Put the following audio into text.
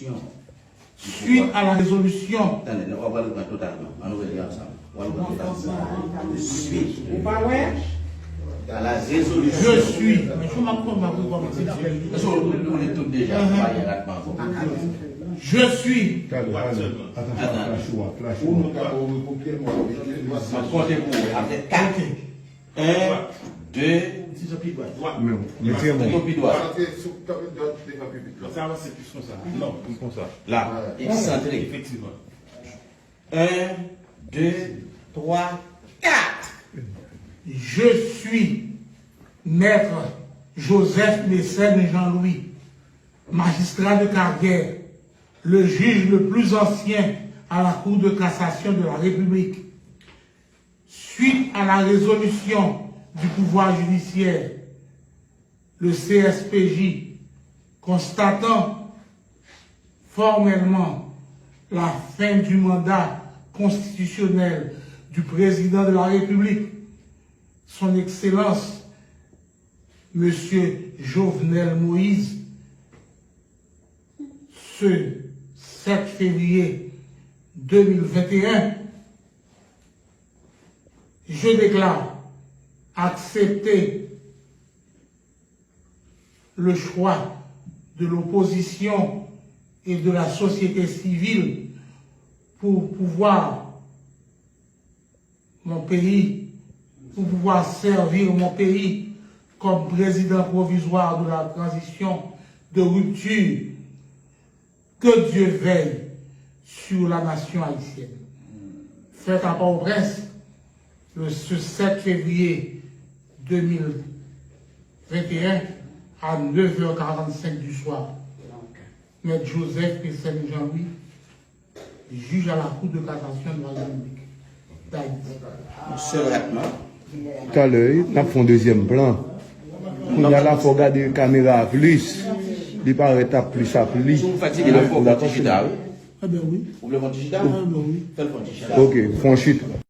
résolution. Suite à la résolution. Attendez, on va le prendre totalement. On va le dire ensemble. On va le prendre totalement. Suite à la résolution. Je suis. Mais je m'appelle ma Parce qu'on est tous déjà. Je suis. Comptez pour après 4. 1, 2, Non, comme ça. là, excentré. Effectivement. 1, 2, 3, 4. Je suis maître Joseph Mécène Jean-Louis, magistrat de carrière, le juge le plus ancien à la Cour de cassation de la République. Suite à la résolution du pouvoir judiciaire, le CSPJ, constatant formellement la fin du mandat constitutionnel du président de la République, son Excellence, Monsieur Jovenel Moïse, ce 7 février 2021, je déclare accepter le choix de l'opposition et de la société civile pour pouvoir servir mon pays comme président provisoire de la transition de rupture. Que Dieu veille sur la nation haïtienne. Fait à Port-au-Prince, ce 7 février 2021 à 9h45 du soir. Maître Joseph Mécène Jean-Louis, juge à la Cour de cassation de la République d'Haïti. Tout à l'heure, nous avons un deuxième plan. On a là, il faut regarder la caméra plus. Il paraît plus à plus. Si vous fatiguez, il faut un digital. Ah ben oui. Vous voulez un digital? Ah ben oui. Faites le digital. Ok, franchite.